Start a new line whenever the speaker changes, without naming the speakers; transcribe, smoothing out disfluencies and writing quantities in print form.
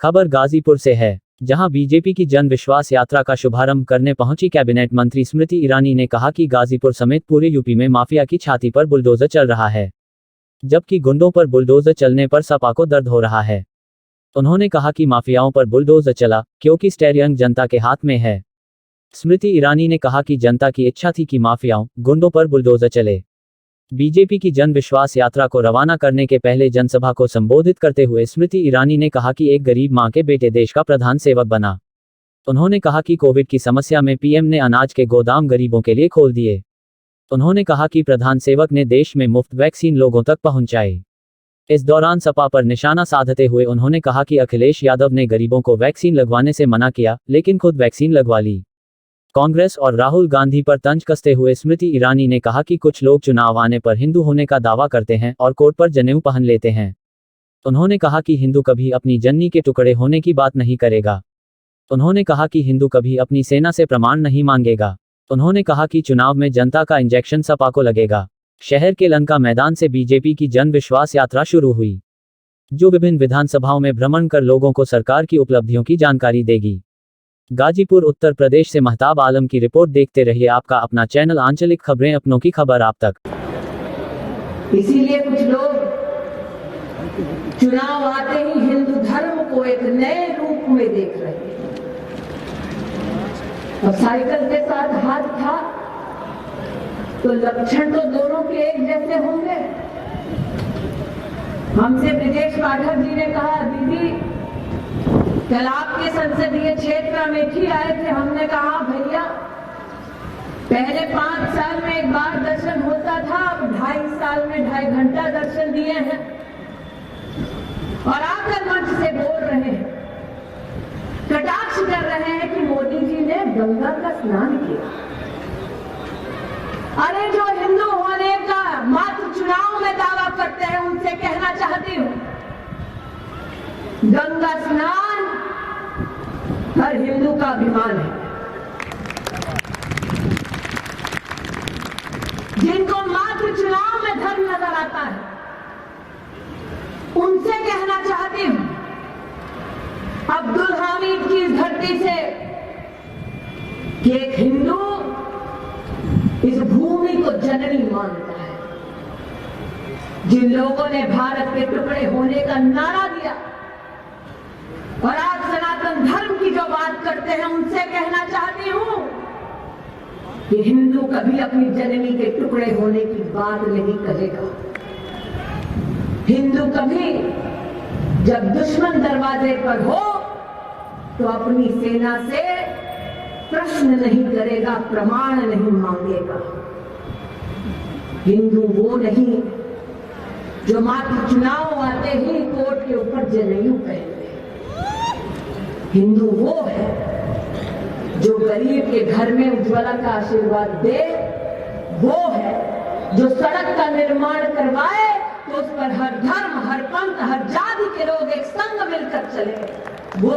खबर गाजीपुर से है, जहां बीजेपी की जन विश्वास यात्रा का शुभारंभ करने पहुंची कैबिनेट मंत्री स्मृति ईरानी ने कहा कि गाजीपुर समेत पूरे यूपी में माफिया की छाती पर बुलडोजर चल रहा है, जबकि गुंडों पर बुलडोजर चलने पर सपा को दर्द हो रहा है। उन्होंने कहा कि माफियाओं पर बुलडोजर चला क्योंकि स्टीयरिंग जनता के हाथ में है। स्मृति ईरानी ने कहा कि जनता की इच्छा थी कि माफियाओं, गुंडों पर बुलडोजर चले। बीजेपी की जन विश्वास यात्रा को रवाना करने के पहले जनसभा को संबोधित करते हुए स्मृति ईरानी ने कहा कि एक गरीब मां के बेटे देश का प्रधान सेवक बना। उन्होंने कहा कि कोविड की समस्या में पीएम ने अनाज के गोदाम गरीबों के लिए खोल दिए। उन्होंने कहा कि प्रधान सेवक ने देश में मुफ्त वैक्सीन लोगों तक पहुंचाई। इस दौरान सपा पर निशाना साधते हुए उन्होंने कहा कि अखिलेश यादव ने गरीबों को वैक्सीन लगवाने से मना किया, लेकिन खुद वैक्सीन लगवा ली। कांग्रेस और राहुल गांधी पर तंज कसते हुए स्मृति ईरानी ने कहा कि कुछ लोग चुनाव आने पर हिंदू होने का दावा करते हैं और कोट पर जनेऊ पहन लेते हैं। उन्होंने कहा कि हिंदू कभी अपनी जननी के टुकड़े होने की बात नहीं करेगा। उन्होंने कहा कि हिंदू कभी अपनी सेना से प्रमाण नहीं मांगेगा। उन्होंने कहा कि चुनाव में जनता का इंजेक्शन सपा को लगेगा। शहर के लंका मैदान से बीजेपी की जन विश्वास यात्रा शुरू हुई, जो विभिन्न विधानसभाओं में भ्रमण कर लोगों को सरकार की उपलब्धियों की जानकारी देगी। गाजीपुर उत्तर प्रदेश से महताब आलम की रिपोर्ट। देखते रहिए आपका अपना चैनल आंचलिक खबरें, अपनों की खबर आप तक।
इसीलिए कुछ लोग चुनाव आते ही हिंदू धर्म को एक नए रूप में देख रहे हैं। और साइकिल के साथ हाथ था तो लक्षण तो दोनों के एक जैसे होंगे। हमसे ब्रिजेश पाठक जी ने कहा, दीदी कल आपके संसदीय क्षेत्र अमेठी आए थे। हमने कहा भैया पहले 5 साल में एक बार दर्शन होता था, अब 2.5 साल में 2.5 घंटा दर्शन दिए हैं और आकर मंच से बोल रहे हैं, कटाक्ष कर रहे हैं कि मोदी जी ने गंगा का स्नान किया। अरे जो हिंदू होने का मात्र चुनाव में दावा करते हैं उनसे कहना चाहती हूं, गंगा स्नान हर हिंदू का अभिमान है। जिनको मात्र चुनाव में धर्म नजर आता है उनसे कहना चाहती हूं, अब्दुल हामिद की इस धरती से कि एक हिंदू इस भूमि को जननी मानता है। जिन लोगों ने भारत के टुकड़े होने का नारा दिया और आज सनातन धर्म की जो बात करते हैं उनसे कहना चाहती हूं कि हिंदू कभी अपनी जननी के टुकड़े होने की बात नहीं कहेगा। हिंदू कभी जब दुश्मन दरवाजे पर हो तो अपनी सेना से प्रश्न नहीं करेगा, प्रमाण नहीं मांगेगा। हिंदू वो नहीं जो मात्र चुनाव आते ही कोर्ट के ऊपर जनेऊ पहने। हिंदू वो है जो गरीब के घर में उज्ज्वला का आशीर्वाद दे, वो है जो सड़क का निर्माण करवाए तो उस पर हर धर्म, हर पंथ, हर जाति के लोग एक संग मिलकर चले, वो